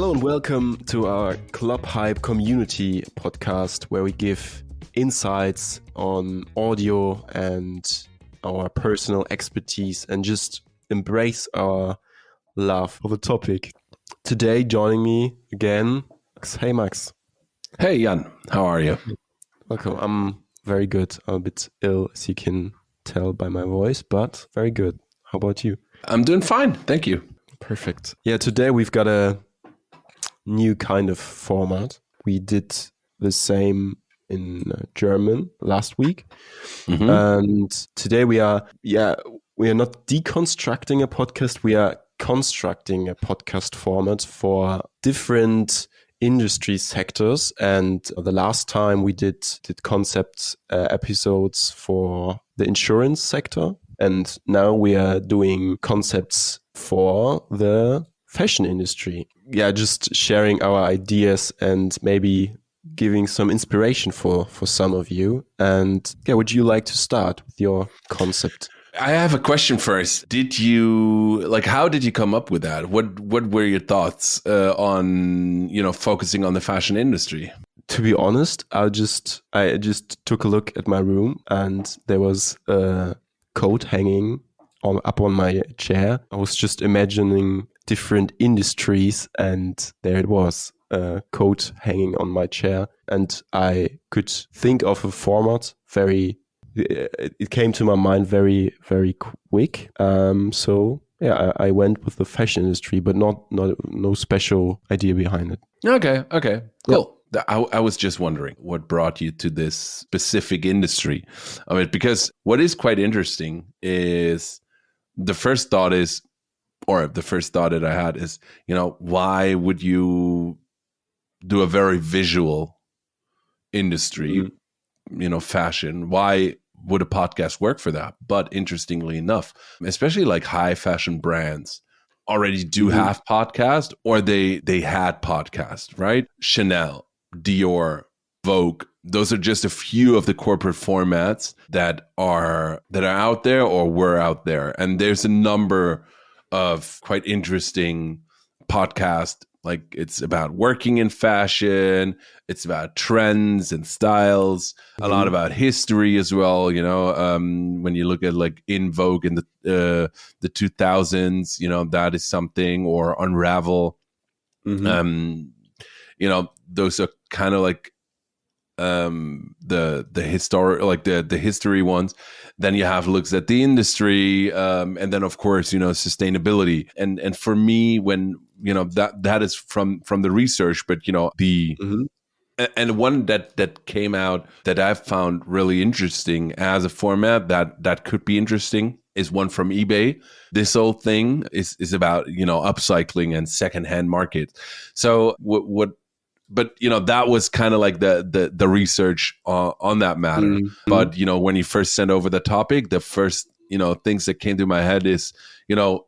Hello and welcome to our Club Hype community podcast, where we give insights on audio and our personal expertise and just embrace our love for the topic. Today, joining me again, Max. Hey, Max. Hey, Jan. How are you? Welcome. I'm very good. I'm a bit ill, as you can tell by my voice, but very good. How about you? I'm doing fine. Thank you. Perfect. Yeah, today we've got a new kind of format. We did the same in German last week. Mm-hmm. And today we are not deconstructing a podcast. We are constructing a podcast format for different industry sectors. And the last time we did concept episodes for the insurance sector. And now we are doing concepts for the fashion industry. Yeah, just sharing our ideas and maybe giving some inspiration for some of you. And yeah, would you like to start with your concept? I have a question first. How did you come up with that? What were your thoughts on, focusing on the fashion industry? To be honest, I just took a look at my room and there was a coat hanging up on my chair. I was just imagining different industries and there it was, a coat hanging on my chair. And I could think of a format it came to my mind very, very quick. So yeah, I went with the fashion industry, but no special idea behind it. Okay, cool. Yeah. I was just wondering what brought you to this specific industry. I mean, because what is quite interesting is the first thought that I had is, why would you do a very visual industry, fashion? Why would a podcast work for that? But interestingly enough, especially like high fashion brands already do have podcast, or they had podcast, right? Chanel, Dior, Vogue. Those are just a few of the corporate formats that are out there or were out there. And there's a number of quite interesting podcasts. Like, it's about working in fashion. It's about trends and styles, a lot about history as well. When you look at like In Vogue in the 2000s, that is something, or Unravel. Those are kind of like the historic, like the history ones. Then you have looks at the industry, and then of course sustainability. And for me, when that is from the research, but and one that came out that I've found really interesting as a format that could be interesting is one from eBay. This whole thing is about upcycling and secondhand market. So but that was kind of like the research on that matter. But when you first sent over the topic, the first things that came to my head is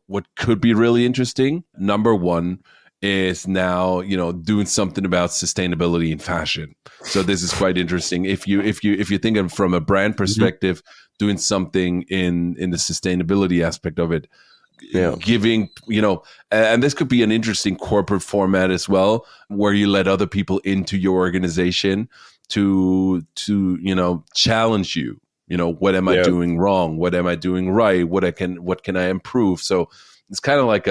what could be really interesting. Number one is now doing something about sustainability in fashion. So this is quite interesting. If you think of from a brand perspective, doing something in the sustainability aspect of it. Giving, and this could be an interesting corporate format as well, where you let other people into your organization to challenge you. What am I doing wrong? What am I doing right? What can I improve? So it's kind of like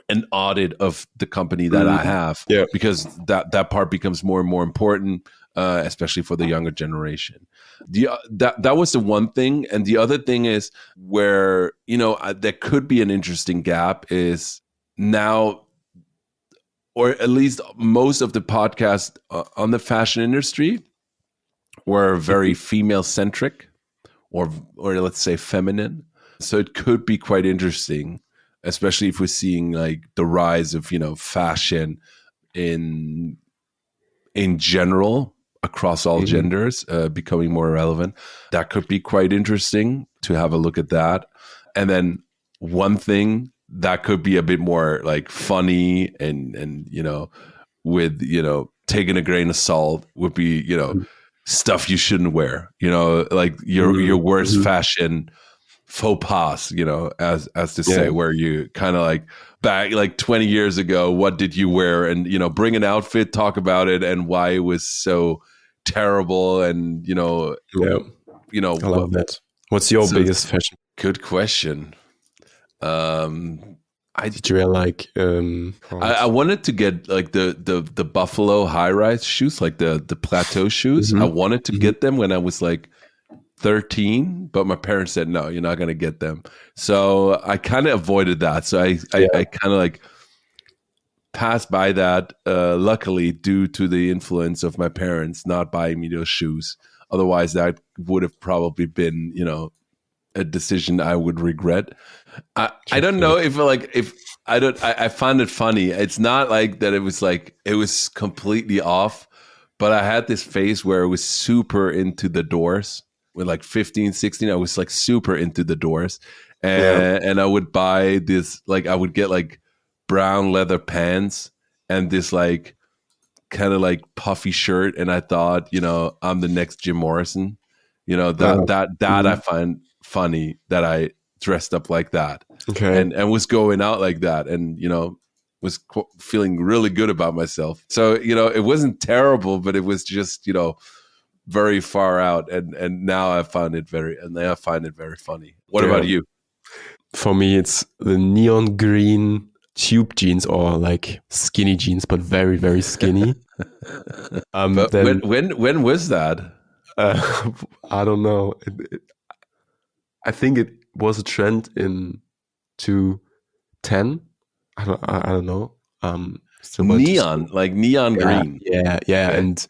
an audit of the company that I have, because that part becomes more and more important, especially for the younger generation. That was the one thing. And the other thing is where, there could be an interesting gap is now, or at least most of the podcasts on the fashion industry were very female centric, or let's say feminine. So it could be quite interesting, especially if we're seeing like the rise of, fashion in general, across all genders, becoming more relevant. That could be quite interesting to have a look at that. And then one thing that could be a bit more like funny and with taking a grain of salt would be stuff you shouldn't wear, like your worst fashion faux pas, as to say, where you kind of like back like 20 years ago, what did you wear? And, bring an outfit, talk about it and why it was so terrible. And, Yeah. I love that. What's your biggest fashion? Good question. Did you wear like I wanted to get like the Buffalo high-rise shoes, like the plateau shoes. I wanted to get them when I was like 13, but my parents said, no, you're not going to get them. So I kind of avoided that. So I kind of like passed by that, luckily, due to the influence of my parents not buying me those shoes. Otherwise, that would have probably been, a decision I would regret. I don't know if I find it funny. It's not like that. It was completely off, but I had this phase where I was super into the Doors. With like 15, 16, I was like super into the Doors, and I would buy this, like I would get like brown leather pants and this like kind of like puffy shirt, and I thought, I'm the next Jim Morrison. I find funny that I dressed up like that, and was going out like that, and was feeling really good about myself. So it wasn't terrible, but it was just very far out, and now I find it very funny. What about you? For me, it's the neon green tube jeans, or like skinny jeans, but very, very skinny. But then, when was that? I don't know. I think it was a trend in 2010. I don't know. Neon, like neon green. Yeah. And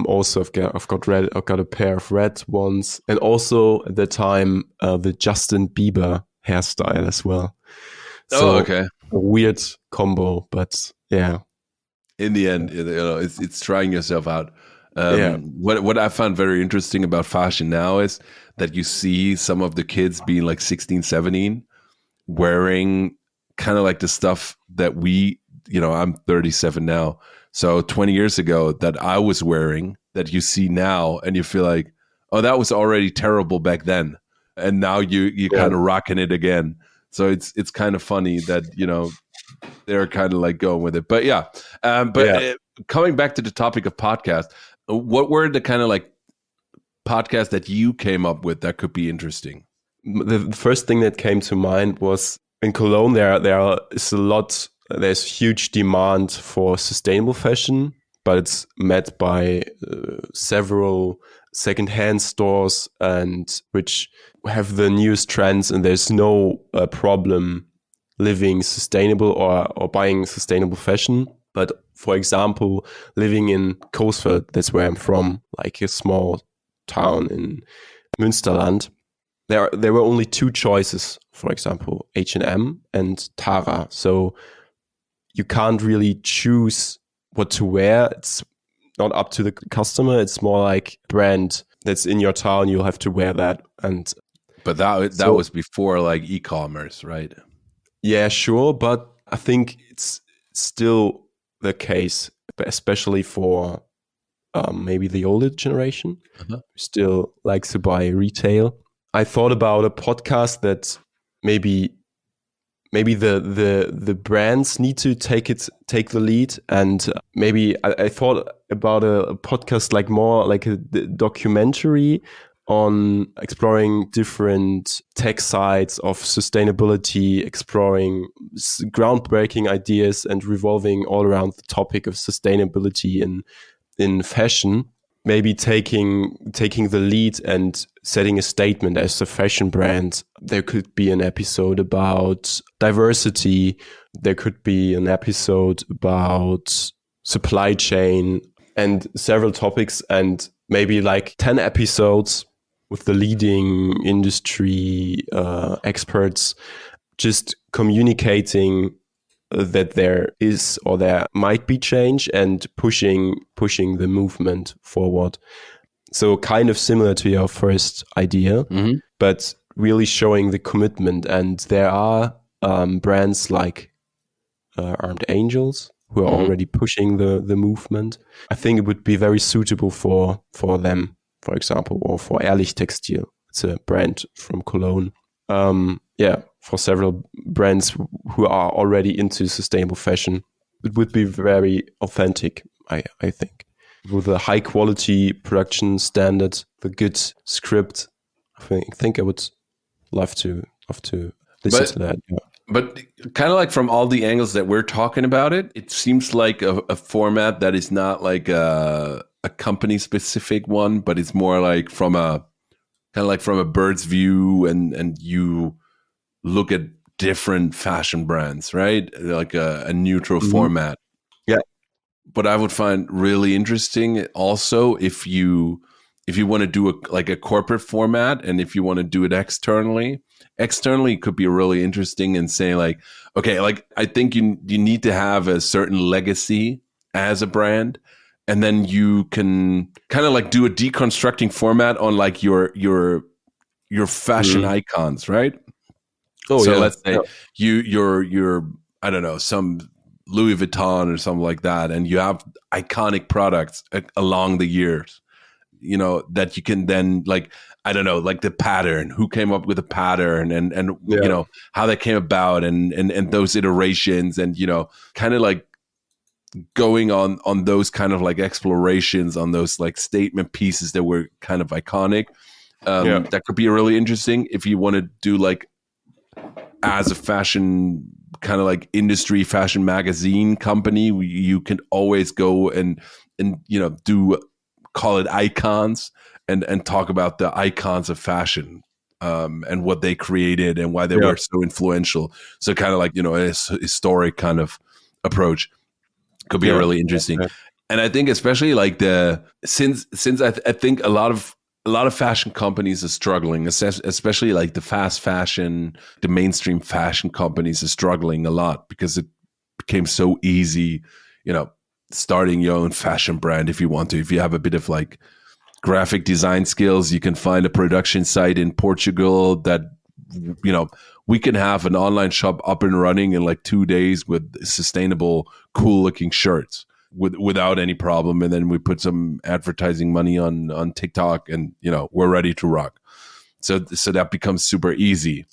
also I've got a pair of red ones, and also at the time the Justin Bieber hairstyle as well. So okay. A weird combo, but yeah. In the end, it's trying yourself out. What I found very interesting about fashion now is that you see some of the kids being like 16, 17, wearing kind of like the stuff that I'm 37 now. So 20 years ago that I was wearing, that you see now, and you feel like, oh, that was already terrible back then. And now you kind of rocking it again. So it's kind of funny that, they're kind of like going with it. But coming back to the topic of podcast, what were the kind of like podcasts that you came up with that could be interesting? The first thing that came to mind was in Cologne, there's huge demand for sustainable fashion, but it's met by several secondhand stores, and which have the newest trends, and there's no problem living sustainable or buying sustainable fashion. But for example, living in Coesfeld, that's where I'm from, like a small town in Münsterland, there were only two choices, for example, H&M and Tara. So you can't really choose what to wear. It's not up to the customer. It's more like brand that's in your town. You'll have to wear that. But that was before like e-commerce, right? Yeah, sure. But I think it's still the case, especially for maybe the older generation who still likes to buy retail. I thought about a podcast that maybe the brands need to take the lead, and maybe I thought about a podcast like more like a documentary on exploring different tech sides of sustainability, exploring groundbreaking ideas, and revolving all around the topic of sustainability in fashion. Maybe taking the lead and setting a statement as a fashion brand. There could be an episode about diversity. There could be an episode about supply chain and several topics, and maybe like 10 episodes with the leading industry experts, just communicating that there is or there might be change and pushing the movement forward. So kind of similar to your first idea, but really showing the commitment. And there are brands like Armed Angels who are already pushing the movement. I think it would be very suitable for them, for example, or for Ehrlich Textil. It's a brand from Cologne. For several brands who are already into sustainable fashion, it would be very authentic, I think. With a high quality production standard, the good script, I think I would love to listen to that. Yeah. But kind of like from all the angles that we're talking about it seems like a format that is not like a company specific one, but it's more like from a kind of like from a bird's view, and you look at different fashion brands, right? Like a neutral format. Yeah. But I would find really interesting also if you want to do a corporate format, and if you want to do it externally could be really interesting, and say like, okay, like I think you need to have a certain legacy as a brand, and then you can kind of like do a deconstructing format on like your fashion icons, right? Oh, so yeah. let's say you're I don't know, some Louis Vuitton or something like that, and you have iconic products along the years, you know, that you can then like, I don't know, like the pattern, who came up with the pattern, and you know, how that came about, and those iterations, and you know, kind of like going on those kind of like explorations on those like statement pieces that were kind of iconic. That could be really interesting if you want to do like as a fashion kind of like industry fashion magazine company. You can always go and you know, call it icons, and talk about the icons of fashion, and what they created and why they were so influential. So kind of like, you know, a historic kind of approach could be really interesting. And I think especially like since I think a lot of fashion companies are struggling, especially like the fast fashion, the mainstream fashion companies are struggling a lot because it became so easy, you know, starting your own fashion brand if you want to. If you have a bit of like graphic design skills, you can find a production site in Portugal that, you know, we can have an online shop up and running in like 2 days with sustainable, cool looking shirts without any problem. And then we put some advertising money on TikTok, and, you know, we're ready to rock. So that becomes super easy.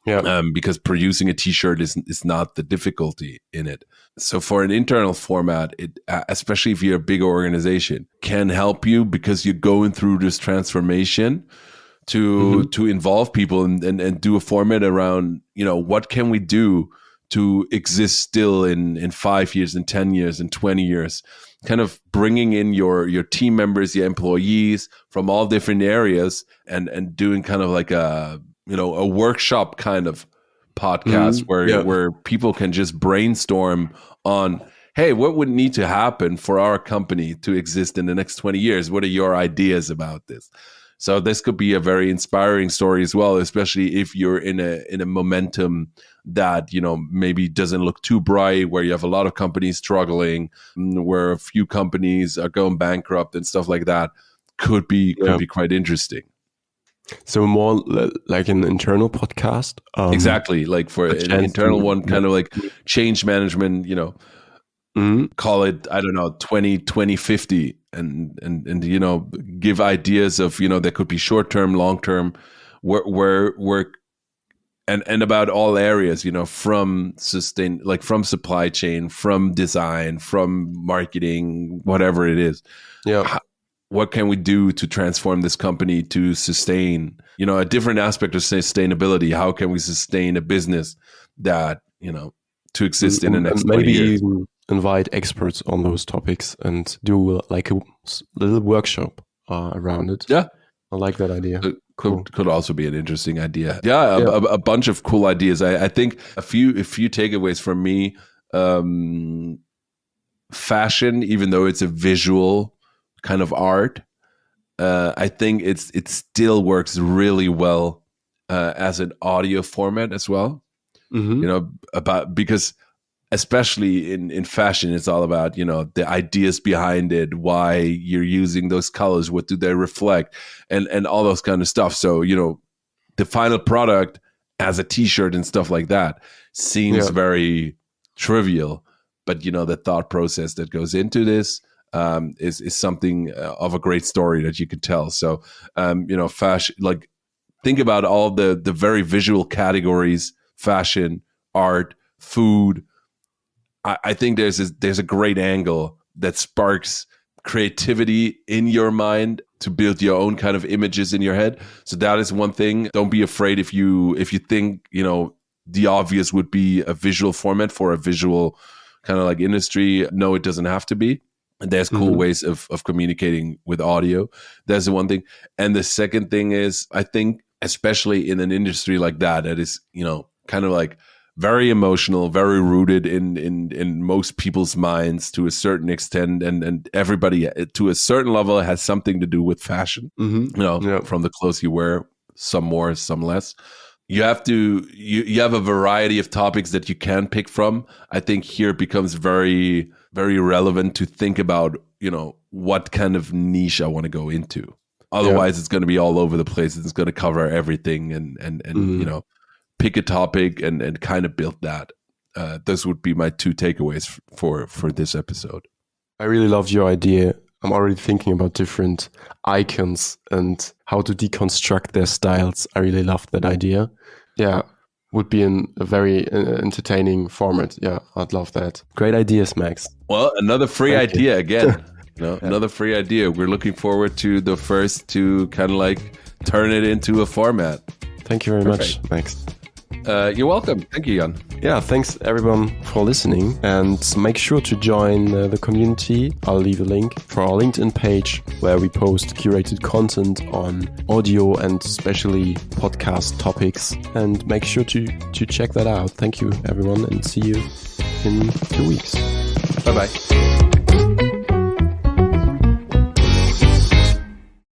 Because producing a t-shirt is not the difficulty in it. So for an internal format, it, especially if you're a bigger organization, can help you because you're going through this transformation to involve people and do a format around, you know, what can we do to exist still in 5 years, in 10 years, in 20 years, kind of bringing in your team members, your employees from all different areas, and doing kind of like a, you know, a workshop kind of podcast where people can just brainstorm on, hey, what would need to happen for our company to exist in the next 20 years? What are your ideas about this? So this could be a very inspiring story as well, especially if you're in a momentum that, you know, maybe doesn't look too bright, where you have a lot of companies struggling, where a few companies are going bankrupt and stuff like that. Could be quite interesting. So more like an internal podcast. Exactly, like for an internal one, kind of like change management, you know. Call it, I don't know, 2050, and you know, give ideas of, you know, that could be short term, long term, where work, and about all areas, you know, from from supply chain, from design, from marketing, whatever it is. What can we do to transform this company to sustain, you know, a different aspect of sustainability? How can we sustain a business that, you know, to exist in the next 20 years? Even invite experts on those topics and do like a little workshop around it. Yeah, I like that idea. Could also be an interesting idea. A bunch of cool ideas. I think a few takeaways from me. Fashion, even though it's a visual kind of art, I think it still works really well as an audio format as well. You know, because especially in fashion, it's all about, you know, the ideas behind it, why you're using those colors, what do they reflect, and all those kind of stuff. So, you know, the final product as a t-shirt and stuff like that seems very trivial, but, you know, the thought process that goes into this is something of a great story that you could tell. So, you know, fashion, like think about all the very visual categories, fashion, art, food, I think there's a great angle that sparks creativity in your mind to build your own kind of images in your head. So that is one thing. Don't be afraid if you think, the obvious would be a visual format for a visual kind of like industry. No, it doesn't have to be. And there's cool ways of communicating with audio. That's the one thing. And the second thing is, I think, especially in an industry like that is, kind of like very emotional, very rooted in most people's minds to a certain extent, and everybody to a certain level has something to do with fashion. From the clothes you wear, some more, some less. You have to you have a variety of topics that you can pick from. I think here it becomes very, very relevant to think about, what kind of niche I want to go into. Otherwise, it's going to be all over the place. It's going to cover everything, and pick a topic and kind of build that. Those would be my 2 takeaways for this episode. I really loved your idea. I'm already thinking about different icons and how to deconstruct their styles. I really loved that idea. Yeah, would be a very entertaining format. Yeah, I'd love that. Great ideas, Max. Well, another free idea again. Another free idea. We're looking forward to the first to kind of like turn it into a format. Thank you very much, Max. You're welcome. Thank you, Jan. Yeah, thanks everyone for listening, and make sure to join the community. I'll leave a link for our LinkedIn page where we post curated content on audio and especially podcast topics, and make sure to check that out. Thank you everyone, and see you in 2 weeks. Bye-bye.